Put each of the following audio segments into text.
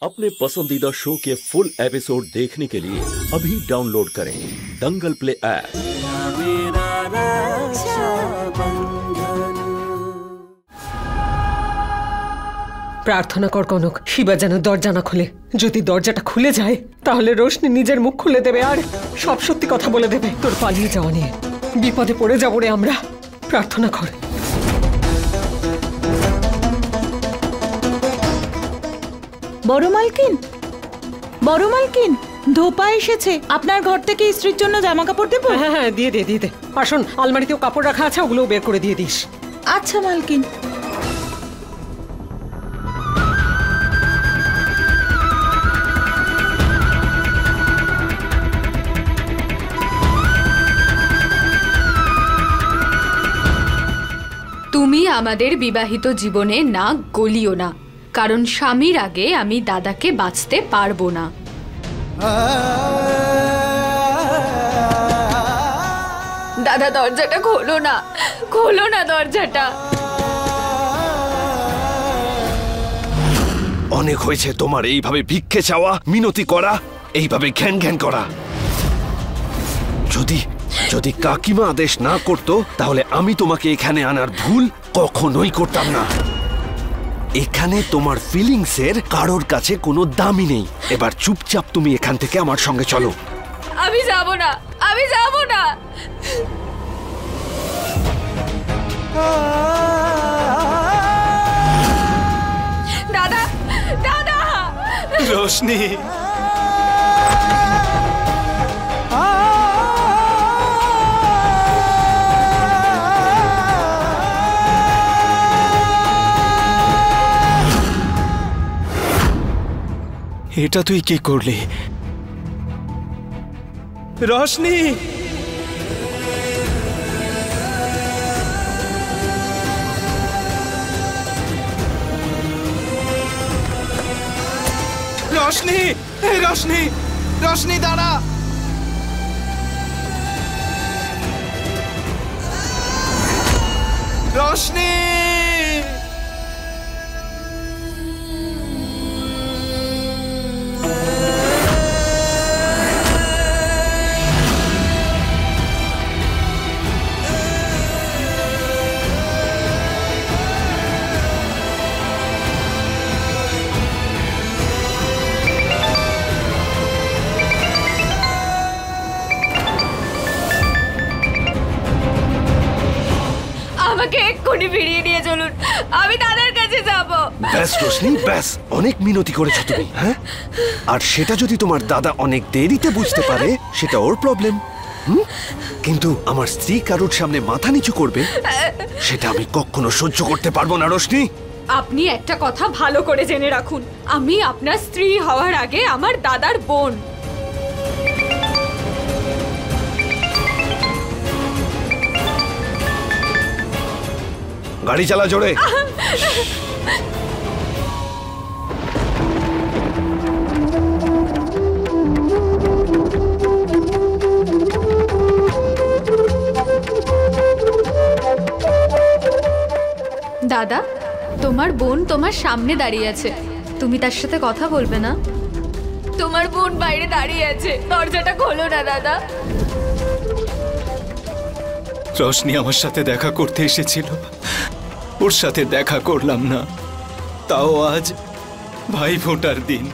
अपने पसंदीदा शो के फुल एपिसोड देखने के लिए अभी डाउनलोड करें दंगल प्ले ऐप। प्रार्थना कर कनक शिवा जेन दरजा ना खुले। यदि दरजाटा खुले जाए ताहले रोशनी निजेर मुख खुले देबे और सब सत्यि कथा बोले देबे। तोर पालिये जाओया निये विपदे पड़े जाबो रे आमरा। प्रार्थना कर। বড় মালকিন ধোপা এসেছে। আপনার ঘর থেকে স্ত্রীর জন্য জামা কাপড় দেবো? হ্যাঁ হ্যাঁ দিয়ে দে দিয়ে দে। আসুন আলমারিতেও কাপড় রাখা আছে, ওগুলোও বের করে দিয়ে দিস। আচ্ছা মালকিন। তুমি আমাদের বিবাহিত জীবনে না গলিও না, কারণ স্বামীর আগে আমি দাদাকে বাঁচতে পারবো না। দাদা দরজাটা খোলো না, খোলো না দরজাটা। অনেক হয়েছে তোমার এইভাবে ভিক্ষে চাওয়া, মিনতি করা, এইভাবে ঘ্যান ঘ্যান করা। যদি কাকিমা আদেশ না করতো তাহলে আমি তোমাকে এখানে আনার ভুল কখনোই করতাম না। এখানে তোমার ফিলিংসের কারোর কাছে কোনো দামই নেই। এবার চুপচাপ তুমি এখান থেকে আমার সঙ্গে চলো। আমি যাব না, আমি যাব না। দাদা দাদা। রোশনি, এটা তুই কি করলি? রোশনি, রোশনি, রোশনি, রোশনি দাঁড়া। রোশনি, আমাকে এক্ষুনি ফিরিয়ে নিয়ে চলুন, আমি দাদার কাছে যাব। ব্যাস রোশনি, ব্যাস, অনেক মিনতি করেছো তুমি। হ্যাঁ, আর সেটা যদি তোমার দাদা অনেক দেরিতে বুঝতে পারে সেটা ওর প্রবলেম। কিন্তু আমার স্ত্রী কারোর সামনে মাথা নিচু করবে সেটা আমি কখনো সহ্য করতে পারবো না। রোশনি, আপনি একটা কথা ভালো করে জেনে রাখুন, আমি আপনার স্ত্রী হওয়ার আগে আমার দাদার বোন। গাড়ি চালা জোরে। দাদা, তোমার বোন তোমার সামনে দাঁড়িয়ে আছে, তুমি তার সাথে কথা বলবে না? তোমার বোন বাইরে দাঁড়িয়ে আছে, দরজাটা খোলো না দাদা। রোশনি আমার সাথে দেখা করতে এসেছিল, ওর সাথে দেখা করলাম না। তাও আজ ভাই ফোঁটার দিন,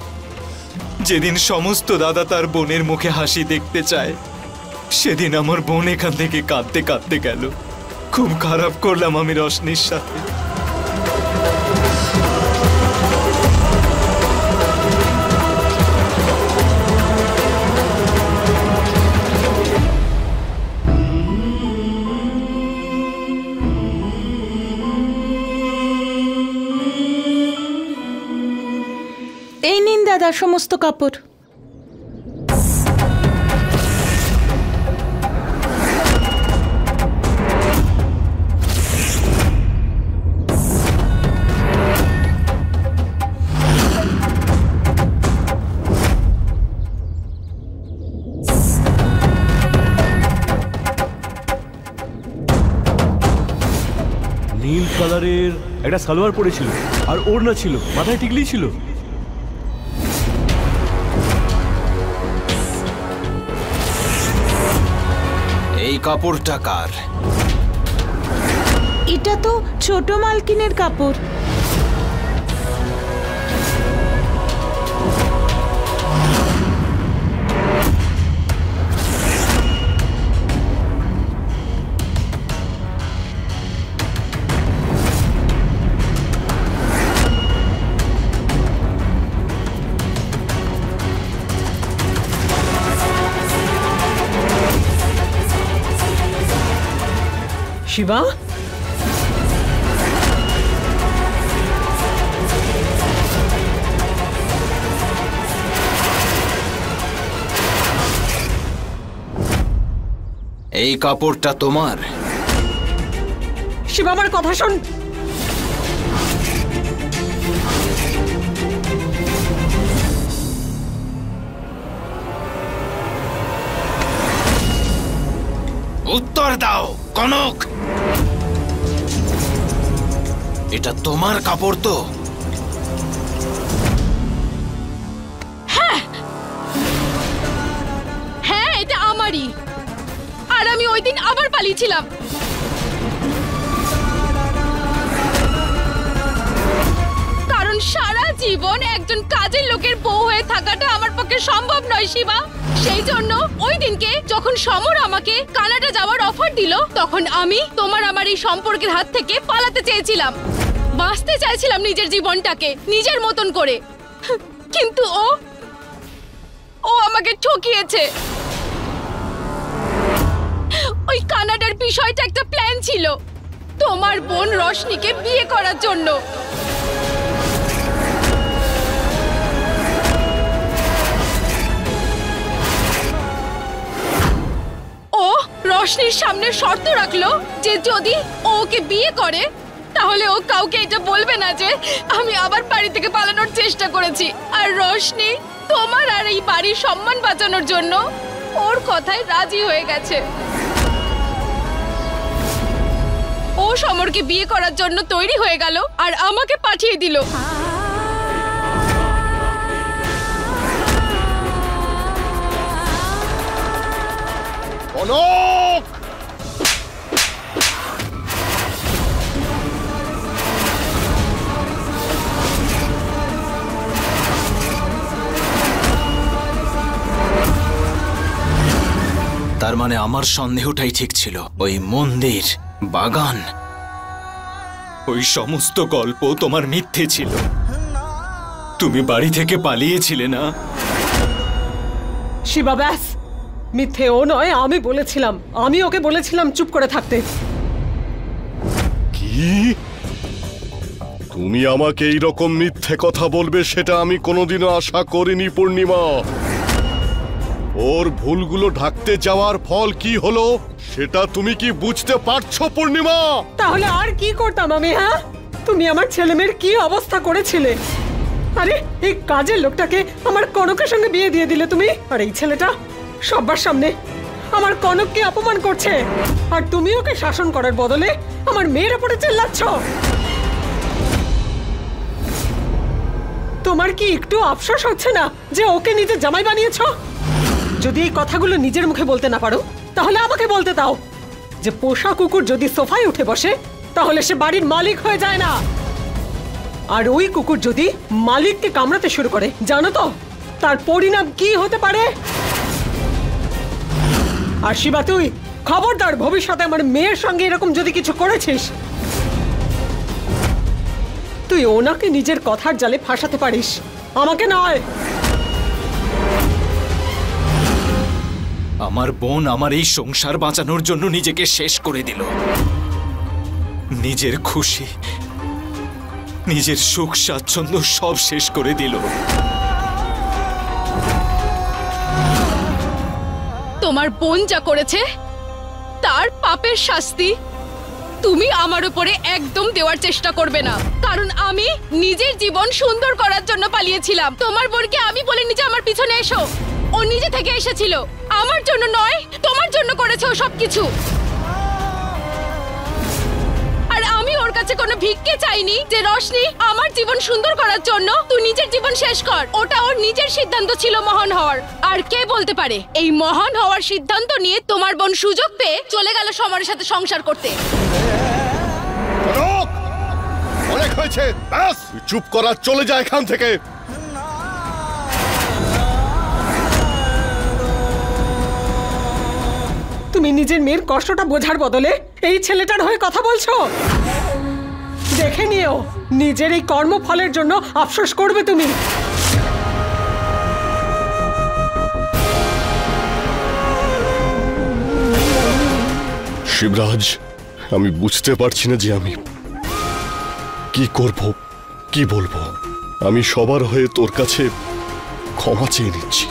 যেদিন সমস্ত দাদা তার বোনের মুখে হাসি দেখতে চায়, সেদিন আমার বোন এখান থেকে কাঁদতে কাঁদতে গেল। খুব খারাপ করলাম আমি রোশনির সাথে। এই নিন দাদা সমস্ত কাপড়। নীল কালারের একটা সালোয়ার পরেছিল আর ওড়না ছিল, মাথায় টিকলি ছিল। কাপড়টা কার? এটা তো ছোট মালকিনের কাপড়। শিবা, এই কাপড়টা তোমার? শিবা আমার কথা শোন। উত্তর দাও কনক, এটা তোমার কাপড় তো? হ্যাঁ, এটা আমারই। আর আমি ওই দিন আবার পালিয়েছিলাম। কারণ সারা জীবন একজন কাজের লোকের বউ হয়ে থাকাটা আমার পক্ষে সম্ভব নয় শিবা। সেই জন্য ওই দিনকে যখন সমর আমাকে কানাডা যাওয়ার অফার দিল, তখন আমি আমার এই সম্পর্কের হাত থেকে পালাতে চেয়েছিলাম, বাঁচতে চাইছিলাম নিজের জীবনটাকে নিজের মতন করে। কিন্তু ও আমাকে ঠকিয়েছে। ওই কানাডার বিষয়টা একটা প্ল্যান ছিল তোমার বোন রশনিকে বিয়ে করার জন্য। ও রশনির সামনে শর্ত রাখলো যে যদি ওকে বিয়ে করে তাহলে ও কাউকে এটা বলবে না যে আমি আবার বাড়ি থেকে পালানোর চেষ্টা করেছি। আর রশনি তোমার আর এই বাড়ির সম্মান বাঁচানোর জন্য ওর কথায় রাজি হয়ে গেছে। ও সমরকে বিয়ে করার জন্য তৈরি হয়ে গেল আর আমাকে পাঠিয়ে দিল। কনক! তার মানে আমার সন্দেহটাই ঠিক ছিল। ওই মন্দির, বাগান, ওই সমস্ত গল্প তোমার মিথ্যে ছিল। তুমি বাড়ি থেকে পালিয়েছিলে না? শিবা ব্যাস, মিথ্যে ও নয়, আমি বলেছিলাম। আমি ওকে বলেছিলাম চুপ করে থাকতে। কি? তুমি আমাকে এই রকম মিথ্যে কথা বলবে সেটা আমি কোনোদিনও আশা করিনি পূর্ণিমা। ওর ভুলগুলো ঢাকতে যাওয়ার ফল কি হলো সেটা তুমি কি বুঝতে পারছো পূর্ণিমা? তাহলে আর কি করতাম আমি? হ্যাঁ, তুমি আমার ছেলেমেয়ের কি অবস্থা করেছিলে। আরে এই কাজের লোকটাকে আমার কনকের সঙ্গে বিয়ে দিয়ে দিলে তুমি, আর এই ছেলেটা সবার সামনে আমার কনককে অপমান করছে, আর তুমি ওকে শাসন করার বদলে আমার মেয়ের উপরে চেল্লাচ্ছ। তোমার কি একটু আফসোস হচ্ছে না যে ওকে নিজে জামাই বানিয়েছো? যদি এই কথাগুলো নিজের মুখে বলতে না পারো তাহলে আমাকে বলতে দাও যে পোষা কুকুর যদি সোফায় উঠে বসে তাহলে সে বাড়ির মালিক হয়ে যায় না। আর ওই কুকুর যদি মালিককে কামড়াতে শুরু করে, জানো তো তার পরিণাম কি হতে পারে? আর শিবা, তুই খবরদার ভবিষ্যতে আমার মেয়ের সঙ্গে এরকম যদি কিছু করেছিস, তুই ওনাকে নিজের কথার জালে ফাঁসাতে পারিস, আমাকে নয়। আমার বোন আমার এই সংসার বাঁচানোর জন্য নিজেকে শেষ করে দিল। নিজের খুশি, নিজের সুখ স্বাচ্ছন্দ্য সব শেষ করে দিল। তোমার বোন যা করেছে তার পাপের শাস্তি তুমি আমার উপরে একদম দেওয়ার চেষ্টা করবে না, কারণ আমি নিজের জীবন সুন্দর করার জন্য পালিয়েছিলাম। তোমার বোনকে আমি বলিনি যে আমার পিছনে এসো, ও নিজে থেকে এসেছিল। আমার জন্য নয়, তোমার জন্য করেছে ও সবকিছু। আর আমি ওর তোর কাছে কোনো ভিক্ষে চাইনি যে রোশনি আমার জীবন সুন্দর করার জন্য তুই নিজের জীবন শেষ কর। ওটা ওর নিজের সিদ্ধান্ত ছিল মহান হওয়ার। আর কে বলতে পারে এই মহান হওয়ার সিদ্ধান্ত নিয়ে তোমার বোন সুযোগ পেয়ে চলে গেল সমরের সাথে সংসার করতে। অনেক হয়েছে, ব্যাস চুপ করা, চলে যায় এখান থেকে। তুমি নিজের মেয়ের কষ্টটা বোঝার বদলে এই ছেলেটার হয়ে কথা বলছো। দেখে নিও, নিজের এই কর্মফলের জন্য আফসোস করবে তুমি। শিবরাজ, আমি বুঝতে পারছি না যে আমি কি করব, কি বলবো। আমি সবার হয়ে তোর কাছে ক্ষমা চেয়ে নিচ্ছি।